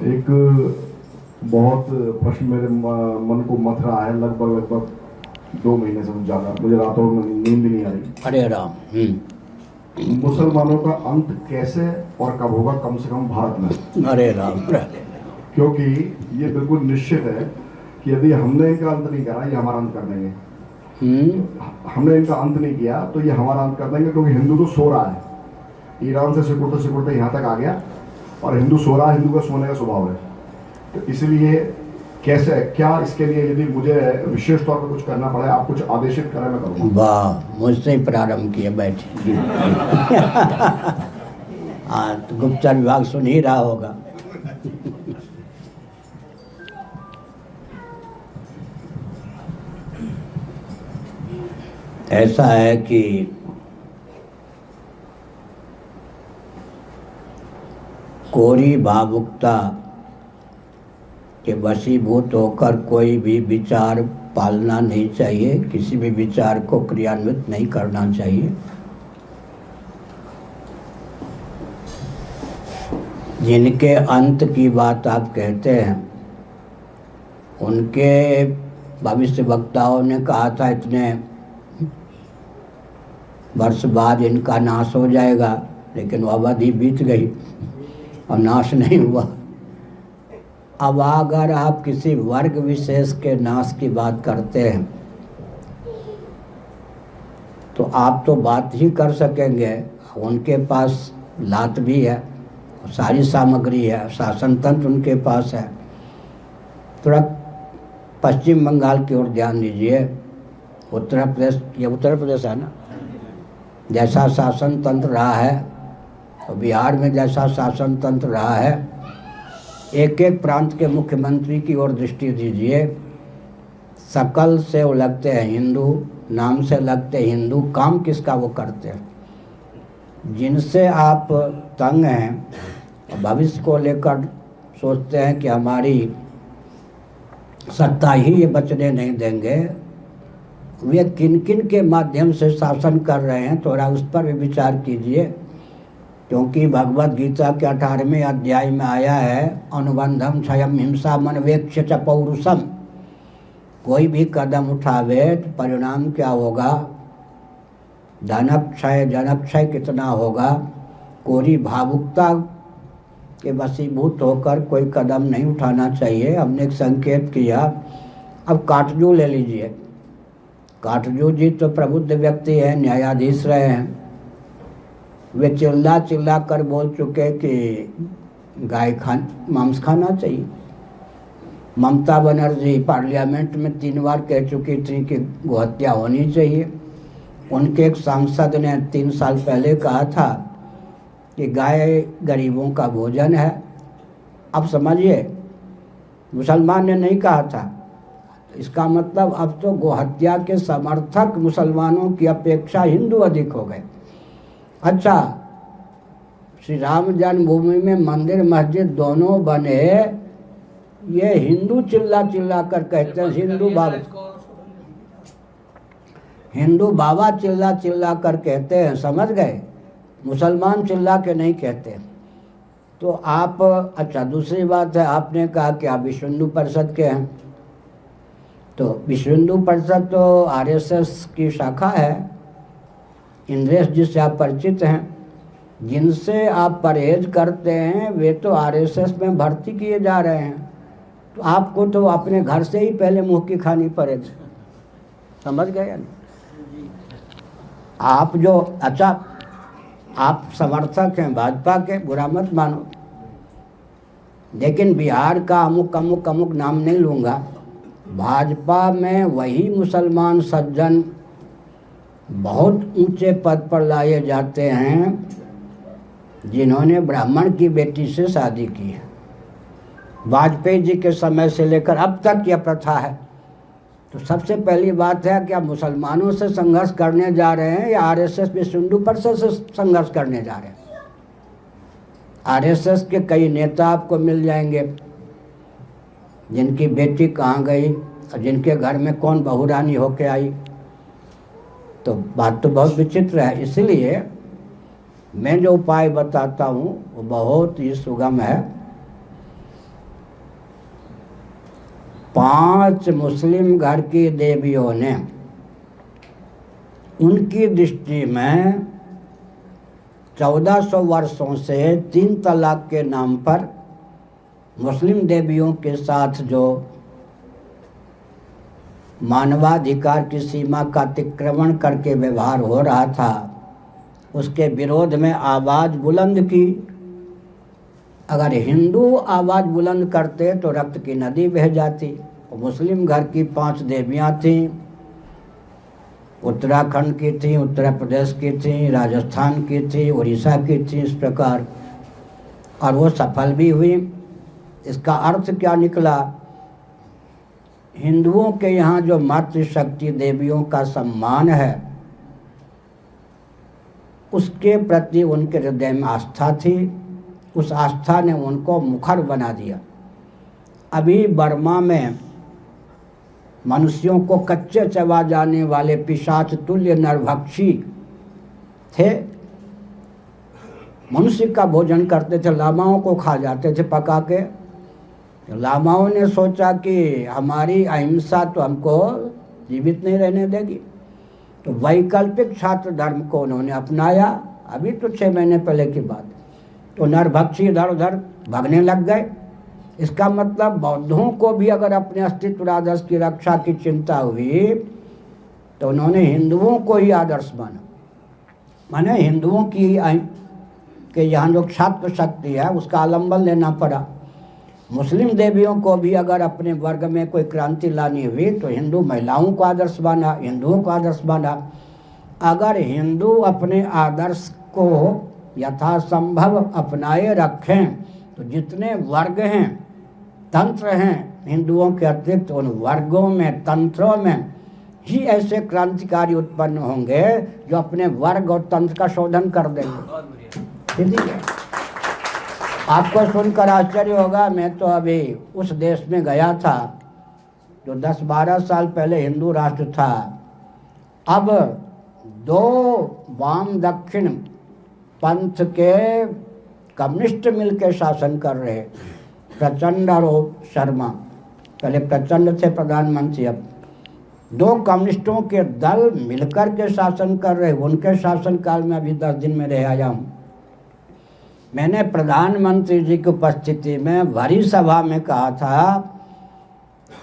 एक बहुत प्रश्न मेरे मन को मथ रहा है लगभग लगभग 2 महीने से कुछ ज़्यादा। मुझे रातों में नींद नहीं आ रही। अरे राम। मुसलमानों का अंत कैसे और कब होगा, कम से कम भारत में? अरे राम। क्योंकि ये बिल्कुल निश्चित है कि यदि हमने इनका अंत नहीं करा, ये हमारा अंत कर देंगे। हमने इनका अंत नहीं किया तो ये हमारा अंत कर देंगे, क्योंकि हिंदू तो सो रहा है। ईरान से सिकुड़ते सिकुड़ते यहाँ तक आ गया और हिंदू सो रहा है। हिंदू का सोने का स्वभाव है। तो इसलिए कैसे, क्या इसके लिए यदि मुझे विशेष तौर पर कुछ करना पड़े, आप कुछ आदेशित करें, मैं करूँगा। वाह, मुझसे ही प्रारंभ किए बैठे। हाँ, तो गुप्तचर विभाग सुन ही रहा होगा। ऐसा है कि कोरी भावुकता के वशीभूत होकर कोई भी विचार पालना नहीं चाहिए, किसी भी विचार को क्रियान्वित नहीं करना चाहिए। जिनके अंत की बात आप कहते हैं, उनके भविष्य वक्ताओं ने कहा था इतने वर्ष बाद इनका नाश हो जाएगा, लेकिन वो अवधि बीत गई और नाश नहीं हुआ। अब अगर आप किसी वर्ग विशेष के नाश की बात करते हैं तो आप तो बात ही कर सकेंगे। उनके पास लात भी है, सारी सामग्री है, शासन तंत्र उनके पास है। थोड़ा पश्चिम बंगाल की ओर ध्यान दीजिए। उत्तर प्रदेश, ये उत्तर प्रदेश है ना, जैसा शासन तंत्र रहा है, और बिहार में जैसा शासन तंत्र रहा है, एक एक प्रांत के मुख्यमंत्री की ओर दृष्टि दीजिए। शकल से वो लगते हैं हिंदू, नाम से लगते हिंदू, काम किसका वो करते हैं। जिनसे आप तंग हैं, भविष्य को लेकर सोचते हैं कि हमारी सत्ता ही ये बचने नहीं देंगे, वे किन किन के माध्यम से शासन कर रहे हैं, थोड़ा उस पर भी विचार कीजिए। क्योंकि भगवत गीता के 18वें अध्याय में आया है, अनुबंधम क्षयम हिंसा मनवेक्ष च पौरुषम। कोई भी कदम उठावे तो परिणाम क्या होगा, धनक्षय जनक्षय कितना होगा। कोरी भावुकता के वशीभूत होकर कोई कदम नहीं उठाना चाहिए। हमने एक संकेत किया। अब काटजू ले लीजिए। काटजू जी तो प्रबुद्ध व्यक्ति है, न्यायाधीश रहे हैं। वे चिल्ला चिल्ला कर बोल चुके कि मांस खाना चाहिए। ममता बनर्जी पार्लियामेंट में 3 बार कह चुकी थी कि गोहत्या होनी चाहिए। उनके एक सांसद ने 3 साल पहले कहा था कि गाय गरीबों का भोजन है। अब समझिए, मुसलमान ने नहीं कहा था। इसका मतलब अब तो गोहत्या के समर्थक मुसलमानों की अपेक्षा हिंदू अधिक हो गए। अच्छा, श्री राम जन्मभूमि में मंदिर मस्जिद दोनों बने, ये हिंदू चिल्ला चिल्ला कर कहते हैं, हिंदू बाबा चिल्ला चिल्ला कर कहते हैं, समझ गए। मुसलमान चिल्ला के नहीं कहते। तो आप, अच्छा दूसरी बात है, आपने कहा कि आप विश्व हिंदू परिषद के हैं। तो विश्व हिंदू परिषद तो आरएसएस की शाखा है। इंद्रेश जिससे आप परिचित हैं, जिनसे आप परहेज करते हैं, वे तो आरएसएस में भर्ती किए जा रहे हैं। तो आपको तो अपने घर से ही पहले मुंह की खानी पड़ेगी। समझ गए या नहीं? आप जो, अच्छा आप समर्थक हैं भाजपा के, बुरा मत मानो, लेकिन बिहार का अमुक अमुक अमुक नाम नहीं लूँगा, भाजपा में वही मुसलमान सज्जन बहुत ऊंचे पद पर लाए जाते हैं जिन्होंने ब्राह्मण की बेटी से शादी की है। वाजपेयी जी के समय से लेकर अब तक यह प्रथा है। तो सबसे पहली बात है कि आप मुसलमानों से संघर्ष करने जा रहे हैं या आरएसएस विश्व हिंदू परिषद से संघर्ष करने जा रहे हैं। आरएसएस के कई नेता आपको मिल जाएंगे जिनकी बेटी कहाँ गई और जिनके घर में कौन बहुरानी होके आई। तो बात तो बहुत विचित्र है। इसलिए मैं जो उपाय बताता हूँ वो बहुत ही सुगम है। 5 मुस्लिम घर की देवियों ने उनकी दृष्टि में 1400 वर्षों से 3 तलाक के नाम पर मुस्लिम देवियों के साथ जो मानवाधिकार की सीमा का अतिक्रमण करके व्यवहार हो रहा था, उसके विरोध में आवाज़ बुलंद की। अगर हिंदू आवाज़ बुलंद करते तो रक्त की नदी बह जाती। मुस्लिम घर की 5 देवियाँ थीं, उत्तराखंड की थी, उत्तर प्रदेश की थी, राजस्थान की थी, उड़ीसा की थी, इस प्रकार, और वो सफल भी हुई। इसका अर्थ क्या निकला? हिंदुओं के यहाँ जो मातृशक्ति देवियों का सम्मान है, उसके प्रति उनके हृदय में आस्था थी। उस आस्था ने उनको मुखर बना दिया। अभी बर्मा में मनुष्यों को कच्चे चबा जाने वाले पिशाच तुल्य नरभक्षी थे। मनुष्य का भोजन करते थे, लामाओं को खा जाते थे पका के। लामाओं ने सोचा कि हमारी अहिंसा तो हमको जीवित नहीं रहने देगी, तो वैकल्पिक छात्र धर्म को उन्होंने अपनाया। अभी तो 6 महीने पहले की बात। तो नरभक्षी इधर उधर भागने लग गए। इसका मतलब बौद्धों को भी अगर अपने अस्तित्व आदर्श की रक्षा की चिंता हुई तो उन्होंने हिंदुओं को ही आदर्श माना। माने हिंदुओं की के यहाँ जो छात्र शक्ति है उसका आलम्बन लेना पड़ा। मुस्लिम देवियों को भी अगर अपने वर्ग में कोई क्रांति लानी हुई तो हिंदू महिलाओं को आदर्श माना, हिंदुओं को आदर्श माना। अगर हिंदू अपने आदर्श को यथासंभव अपनाए रखें तो जितने वर्ग हैं, तंत्र हैं हिंदुओं के अतिरिक्त, उन वर्गों में, तंत्रों में ही ऐसे क्रांतिकारी उत्पन्न होंगे जो अपने वर्ग और तंत्र का शोधन कर देंगे। ठीक है, आपको सुनकर आश्चर्य होगा, मैं तो अभी उस देश में गया था जो 10-12 साल पहले हिंदू राष्ट्र था। अब 2 वाम दक्षिण पंथ के कम्युनिस्ट मिलकर शासन कर रहे, प्रचंड और शर्मा। पहले प्रचंड थे प्रधानमंत्री, अब 2 कम्युनिस्टों के दल मिलकर के शासन कर रहे। उनके शासनकाल में अभी 10 दिन में रह आया हूँ। मैंने प्रधानमंत्री जी की उपस्थिति में भरी सभा में कहा था,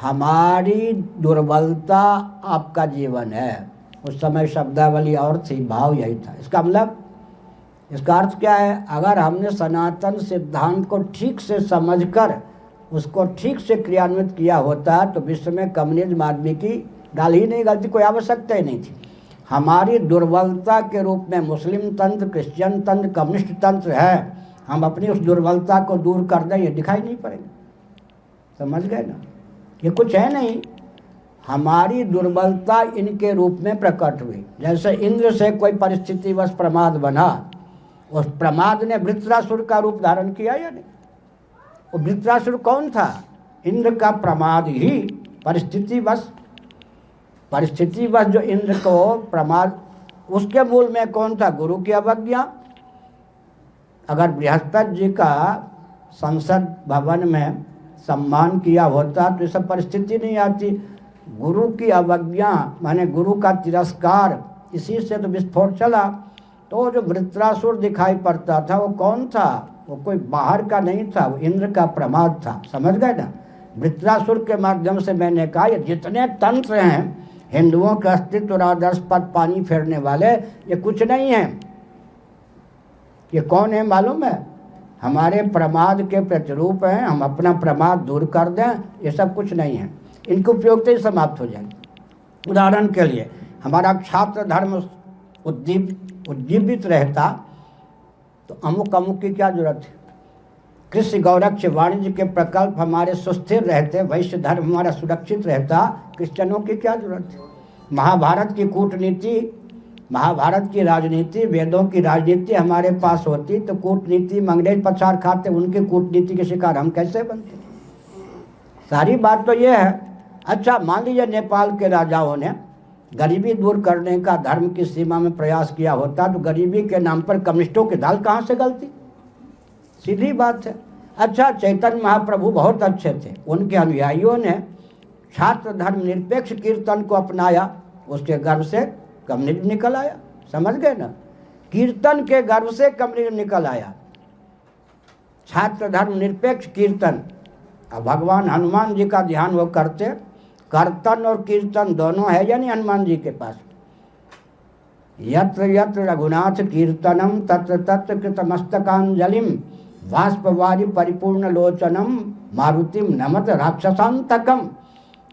हमारी दुर्बलता आपका जीवन है। उस समय शब्दावली और थी, भाव यही था। इसका मतलब, इसका अर्थ क्या है? अगर हमने सनातन सिद्धांत को ठीक से समझकर उसको ठीक से क्रियान्वित किया होता तो विश्व में कम्युनिज्म आदमी की डाल ही नहीं गलती, कोई आवश्यकता ही नहीं थी। हमारी दुर्बलता के रूप में मुस्लिम तंत्र, क्रिश्चियन तंत्र, कम्युनिस्ट तंत्र है। हम अपनी उस दुर्बलता को दूर कर दें, ये दिखाई नहीं पड़ेगा। समझ गए ना? ये कुछ है नहीं, हमारी दुर्बलता इनके रूप में प्रकट हुई। जैसे इंद्र से कोई परिस्थितिवश प्रमाद बना, उस प्रमाद ने वृत्रासुर का रूप धारण किया या नहीं? वो वृत्रासुर कौन था? इंद्र का प्रमाद ही परिस्थितिवश जो इंद्र को प्रमाद, उसके मूल में कौन था? गुरु की अवज्ञा। अगर बृहस्पति जी का संसद भवन में सम्मान किया होता तो ये सब परिस्थिति नहीं आती। गुरु की अवज्ञा माने गुरु का तिरस्कार, इसी से तो विस्फोट चला। तो जो वृत्रासुर दिखाई पड़ता था वो कौन था? वो कोई बाहर का नहीं था, वो इंद्र का प्रमाद था। समझ गए ना? वृत्रासुर के माध्यम से मैंने कहा ये जितने तंत्र हैं हिंदुओं के अस्तित्व और आदर्श पर पानी फेरने वाले, ये कुछ नहीं है। ये कौन है मालूम है? हमारे प्रमाद के प्रतिरूप हैं। हम अपना प्रमाद दूर कर दें, ये सब कुछ नहीं है। इनकी उपयोगिता ही समाप्त हो जाएगी। उदाहरण के लिए, हमारा छात्र धर्म उद्दीपित रहता तो अमुक अमुक की क्या जरूरत है? कृषि गौरक्ष वाणिज्य के प्रकल्प हमारे सुस्थिर रहते, वैश्य धर्म हमारा सुरक्षित रहता, क्रिश्चियनों की क्या जरूरत है? महाभारत की कूटनीति, महाभारत की राजनीति, वेदों की राजनीति हमारे पास होती तो कूटनीति में अंग्रेज पछाड़ खाते, उनकी कूटनीति के शिकार हम कैसे बनते? सारी बात तो ये है। अच्छा, मान लीजिए नेपाल के राजाओं ने गरीबी दूर करने का धर्म की सीमा में प्रयास किया होता तो गरीबी के नाम पर कम्युनिस्टों की दाल कहाँ से गलती? सीधी बात है। अच्छा, चैतन्य महाप्रभु बहुत अच्छे थे, उनके अनुयायियों ने छात्र धर्म निरपेक्ष कीर्तन को अपनाया, उसके गर्भ से कम्युनिज्म निकल आया। समझ गए ना, कीर्तन के गर्भ से कम्युनिज्म निकल आया। छात्र धर्म निरपेक्ष कीर्तन। अब भगवान हनुमान जी का ध्यान वो करते, कीर्तन और कीर्तन दोनों है या नहीं हनुमान जी के पास। यत्र यत्र रघुनाथ कीर्तनम तत्र तत्र कृतमस्तकांजलिम बाष्पवारी परिपूर्ण लोचनम मारुतिम नमत राक्षसांतकम।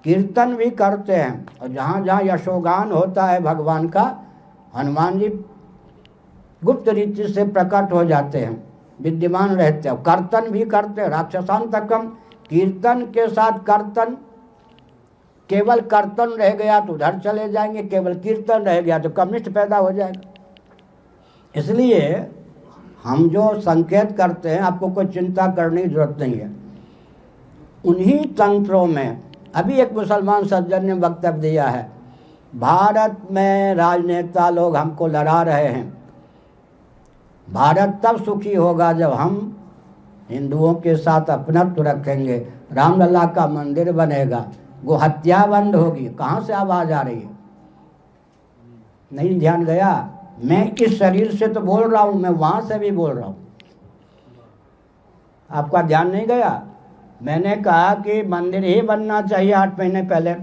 कीर्तन भी करते हैं, और जहाँ जहाँ यशोगान होता है भगवान का, हनुमान जी गुप्त रीति से प्रकट हो जाते हैं, विद्यमान रहते हैं। कीर्तन भी करते हैं, राक्षसांतकम। कीर्तन के साथ कीर्तन, केवल कीर्तन रह गया तो उधर चले जाएंगे, केवल कीर्तन रह गया तो कम्युनिस्ट पैदा हो जाएगा। इसलिए हम जो संकेत करते हैं, आपको कोई चिंता करने की जरूरत नहीं है। उन्हीं तंत्रों में अभी एक मुसलमान सज्जन ने वक्तव्य दिया है, भारत में राजनेता लोग हमको लड़ा रहे हैं, भारत तब सुखी होगा जब हम हिंदुओं के साथ अपनत्व रखेंगे, रामलला का मंदिर बनेगा, गो हत्या बंद होगी। कहाँ से आवाज़ आ रही है? नहीं ध्यान गया? मैं इस शरीर से तो बोल रहा हूँ, मैं वहाँ से भी बोल रहा हूँ। आपका ध्यान नहीं गया? मैंने कहा कि मंदिर ही बनना चाहिए। 8 महीने पहले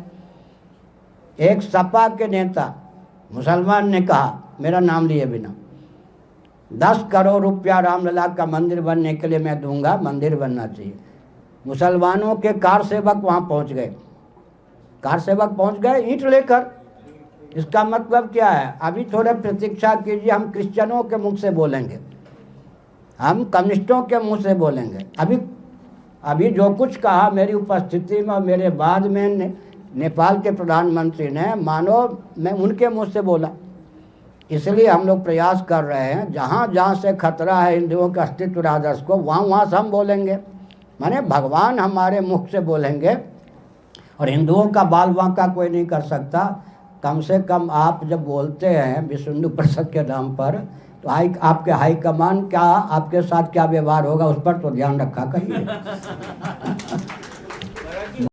एक सपा के नेता मुसलमान ने कहा, मेरा नाम लिए बिना, 10 करोड़ रुपया रामलला का मंदिर बनने के लिए मैं दूंगा, मंदिर बनना चाहिए। मुसलमानों के कार सेवक वहाँ पहुँच गए, कार सेवक पहुँच गए ईंट लेकर। इसका मतलब क्या है? अभी थोड़े प्रतीक्षा कीजिए, हम क्रिश्चियनों के मुख से बोलेंगे, हम कम्युनिस्टों के मुंह से बोलेंगे। अभी जो कुछ कहा मेरी उपस्थिति में और मेरे बाद में नेपाल के प्रधानमंत्री ने, मानो मैं उनके मुंह से बोला। इसलिए हम लोग प्रयास कर रहे हैं, जहाँ जहाँ से खतरा है हिंदुओं के अस्तित्व आदर्श को, वहाँ से हम बोलेंगे। माने भगवान हमारे मुख से बोलेंगे, और हिंदुओं का बाल बांका कोई नहीं कर सकता। कम से कम आप जब बोलते हैं विश्व हिंदू परिषद के नाम पर, तो आपके हाईकमान क्या आपके साथ क्या व्यवहार होगा, उस पर तो ध्यान रखा करिए।